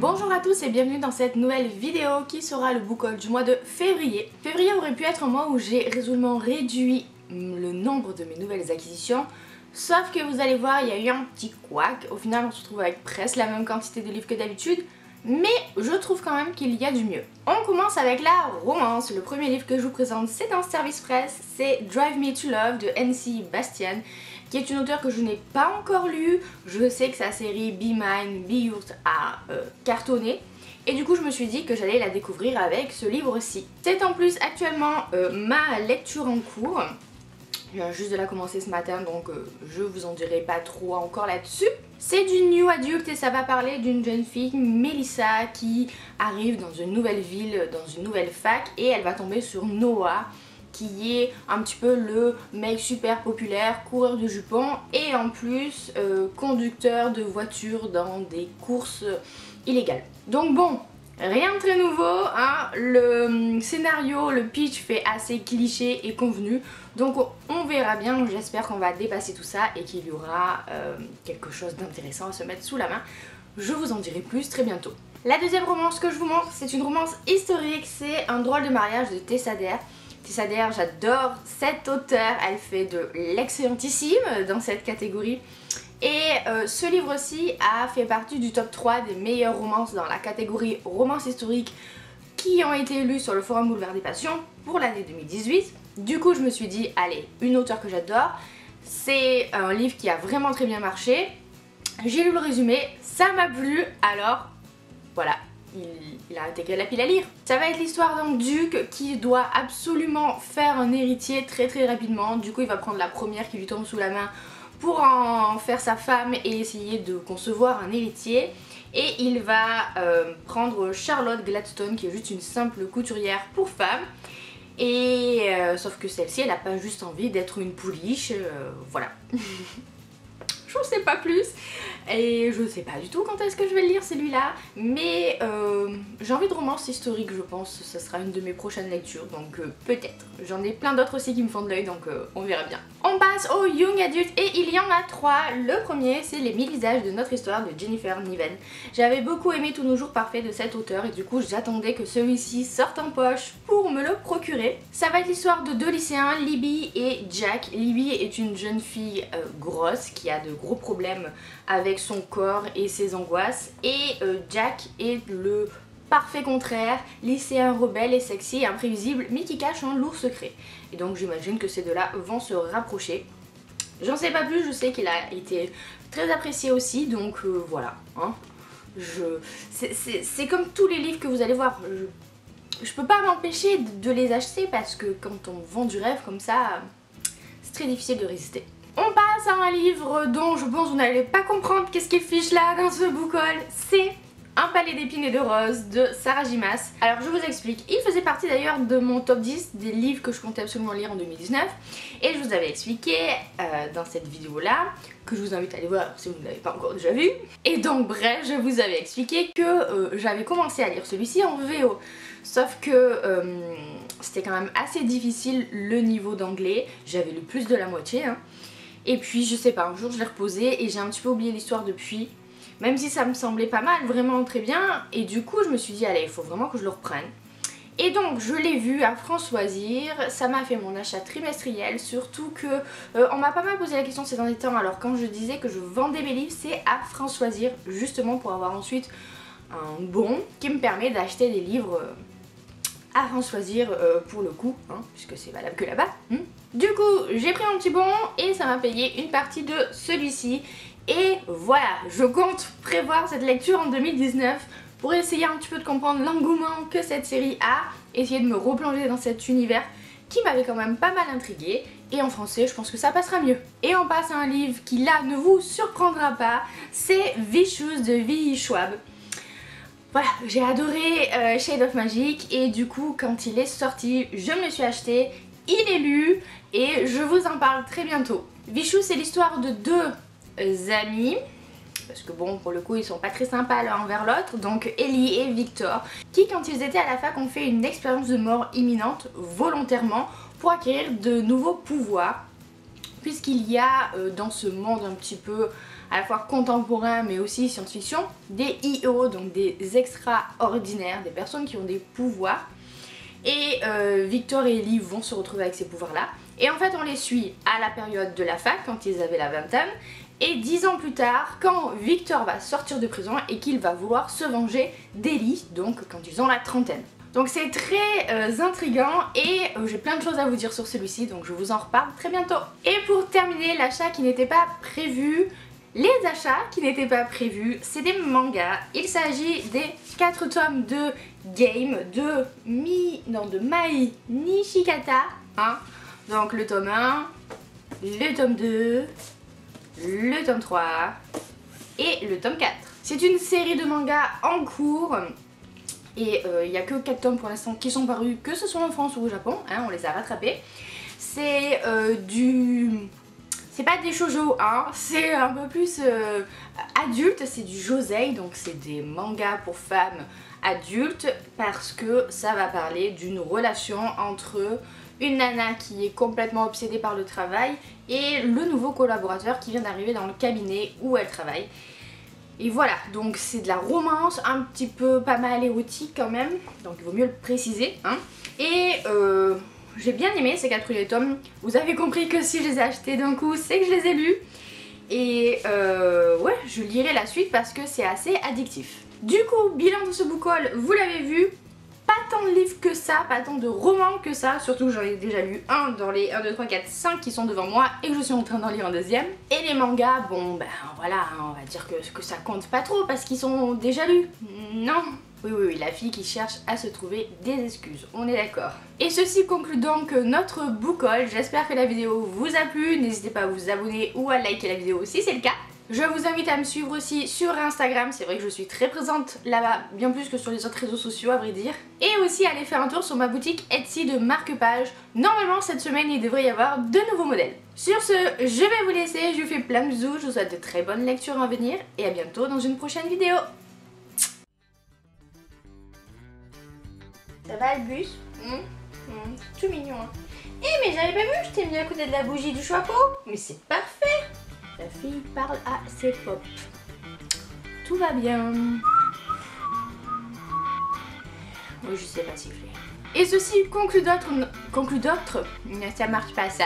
Bonjour à tous et bienvenue dans cette nouvelle vidéo qui sera le book haul du mois de février. Février aurait pu être un mois où j'ai résolument réduit le nombre de mes nouvelles acquisitions. Sauf que vous allez voir, il y a eu un petit couac. Au final, on se retrouve avec presque la même quantité de livres que d'habitude. Mais je trouve quand même qu'il y a du mieux. On commence avec la romance. Le premier livre que je vous présente, c'est un service presse. C'est Drive Me to Love de N.C. Bastian, qui est une auteure que je n'ai pas encore lue. Je sais que sa série Be Mine, Be Yours a cartonné. Et du coup je me suis dit que j'allais la découvrir avec ce livre-ci. C'est en plus actuellement ma lecture en cours. Je viens juste de la commencer ce matin, donc je vous en dirai pas trop encore là-dessus. C'est du new adulte et ça va parler d'une jeune fille, Melissa, qui arrive dans une nouvelle ville, dans une nouvelle fac, et elle va tomber sur Noah, qui est un petit peu le mec super populaire, coureur de jupons, et en plus conducteur de voiture dans des courses illégales. Donc bon, rien de très nouveau, hein. Le scénario, le pitch fait assez cliché et convenu, donc on verra bien. J'espère qu'on va dépasser tout ça et qu'il y aura quelque chose d'intéressant à se mettre sous la main. Je vous en dirai plus très bientôt. La deuxième romance que je vous montre, c'est une romance historique, c'est Un drôle de mariage de Tessa Dare. Tessa Dare, j'adore cette auteure, elle fait de l'excellentissime dans cette catégorie. Et ce livre-ci a fait partie du top 3 des meilleures romances dans la catégorie romance historique qui ont été lues sur le forum Boulevard des Passions pour l'année 2018. Du coup je me suis dit, allez, une auteure que j'adore, c'est un livre qui a vraiment très bien marché. J'ai lu le résumé, ça m'a plu, alors voilà. Il a intégré la pile à lire. Ça va être l'histoire d'un duc qui doit absolument faire un héritier très rapidement. Du coup il va prendre la première qui lui tombe sous la main pour en faire sa femme et essayer de concevoir un héritier. Et il va prendre Charlotte Gladstone, qui est juste une simple couturière pour femmes. Et sauf que celle-ci, elle n'a pas juste envie d'être une pouliche, voilà. Je ne sais pas plus et je ne sais pas du tout quand est-ce que je vais le lire celui-là, mais j'ai envie de romance historique, je pense, ce sera une de mes prochaines lectures, donc peut-être. J'en ai plein d'autres aussi qui me font de l'œil, donc on verra bien. On passe au young adulte et il y en a 3. Le premier, c'est Les 1000 visages de notre histoire de Jennifer Niven. J'avais beaucoup aimé Tous nos jours parfaits de cet auteur et du coup j'attendais que celui-ci sorte en poche pour me le procurer. Ça va être l'histoire de deux lycéens, Libby et Jack. Libby est une jeune fille grosse qui a de gros problèmes avec son corps et ses angoisses, et Jack est le parfait contraire, lycéen rebelle et sexy et imprévisible, mais qui cache un lourd secret. Et donc j'imagine que ces deux-là vont se rapprocher. J'en sais pas plus, je sais qu'il a été très apprécié aussi, donc voilà. Hein. C'est comme tous les livres que vous allez voir. Je peux pas m'empêcher de les acheter parce que quand on vend du rêve comme ça, c'est très difficile de résister. On passe à un livre dont je pense que vous n'allez pas comprendre qu'est-ce qu'il fiche là dans ce book haul. C'est Un palais d'épines et de roses de Sarah J. Maas. Alors je vous explique, il faisait partie d'ailleurs de mon top 10 des livres que je comptais absolument lire en 2019. Et je vous avais expliqué dans cette vidéo là, que je vous invite à aller voir si vous ne l'avez pas encore déjà vu. Et donc bref, je vous avais expliqué que j'avais commencé à lire celui-ci en VO. Sauf que c'était quand même assez difficile le niveau d'anglais, j'avais lu plus de la moitié. Hein. Et puis je sais pas, un jour je l'ai reposé et j'ai un petit peu oublié l'histoire depuis. Même si ça me semblait pas mal, vraiment très bien. Et du coup je me suis dit allez, il faut vraiment que je le reprenne. Et donc je l'ai vu à France Loisirs, ça m'a fait mon achat trimestriel. Surtout que on m'a pas mal posé la question ces derniers temps. Alors quand je disais que je vendais mes livres, c'est à France Loisirs, justement pour avoir ensuite un bon qui me permet d'acheter des livres à France Loisirs pour le coup, hein, puisque c'est valable que là-bas. Du coup, j'ai pris un petit bon et ça m'a payé une partie de celui-ci. Et voilà, je compte prévoir cette lecture en 2019 pour essayer un petit peu de comprendre l'engouement que cette série a, essayer de me replonger dans cet univers qui m'avait quand même pas mal intriguée. Et en français, je pense que ça passera mieux. Et on passe à un livre qui là ne vous surprendra pas, c'est Vicious de V.E. Schwab. Voilà, j'ai adoré Shade of Magic et du coup quand il est sorti, je me le suis acheté, il est lu et je vous en parle très bientôt. Vicious, c'est l'histoire de deux amis, parce que bon, pour le coup ils sont pas très sympas l'un envers l'autre, donc Ellie et Victor, qui quand ils étaient à la fac ont fait une expérience de mort imminente volontairement pour acquérir de nouveaux pouvoirs, puisqu'il y a dans ce monde un petit peu à la fois contemporain mais aussi science-fiction, des IO, donc des extraordinaires, des personnes qui ont des pouvoirs. Et Victor et Ellie vont se retrouver avec ces pouvoirs-là. Et en fait, on les suit à la période de la fac, quand ils avaient la vingtaine, et 10 ans plus tard, quand Victor va sortir de prison et qu'il va vouloir se venger d'Ellie, donc quand ils ont la trentaine. Donc c'est très intriguant et j'ai plein de choses à vous dire sur celui-ci, donc je vous en reparle très bientôt. Et pour terminer, l'achat qui n'était pas prévu, les achats qui n'étaient pas prévus, c'est des mangas. Il s'agit des 4 tomes de Game de Mai Nishikata. Hein. Donc le tome 1, le tome 2, le tome 3 et le tome 4. C'est une série de mangas en cours. Et il n'y a que 4 tomes pour l'instant qui sont parus, que ce soit en France ou au Japon, hein, on les a rattrapés. C'est c'est pas des shoujo, hein, c'est un peu plus adulte, c'est du josei, donc c'est des mangas pour femmes adultes, parce que ça va parler d'une relation entre une nana qui est complètement obsédée par le travail et le nouveau collaborateur qui vient d'arriver dans le cabinet où elle travaille. Et voilà, donc c'est de la romance, un petit peu pas mal érotique quand même, donc il vaut mieux le préciser, hein. Et j'ai bien aimé ces 4 premiers tomes. Vous avez compris que si je les ai achetés d'un coup, c'est que je les ai lus. Et ouais, je lirai la suite parce que c'est assez addictif. Du coup, bilan de ce book haul, vous l'avez vu, pas tant de livres que ça, pas tant de romans que ça, surtout que j'en ai déjà lu un dans les 1, 2, 3, 4, 5 qui sont devant moi et que je suis en train d'en lire un deuxième. Et les mangas, bon ben voilà, on va dire que ça compte pas trop parce qu'ils sont déjà lus. Non. Oui, la fille qui cherche à se trouver des excuses, on est d'accord. Et ceci conclut donc notre book haul. J'espère que la vidéo vous a plu. N'hésitez pas à vous abonner ou à liker la vidéo si c'est le cas. Je vous invite à me suivre aussi sur Instagram, c'est vrai que je suis très présente là-bas, bien plus que sur les autres réseaux sociaux à vrai dire. Et aussi aller faire un tour sur ma boutique Etsy de marque-page. Normalement cette semaine il devrait y avoir de nouveaux modèles. Sur ce, je vais vous laisser, je vous fais plein de bisous, je vous souhaite de très bonnes lectures à venir et à bientôt dans une prochaine vidéo. Ça va le bus? Tout mignon hein. Eh mais j'avais pas vu, je t'ai mis à côté de la bougie du chapeau. Mais c'est parfait. La fille parle à ses pop. Tout va bien. Oui, je sais pas siffler. Et ceci conclut d'autres... Ça marche pas ça.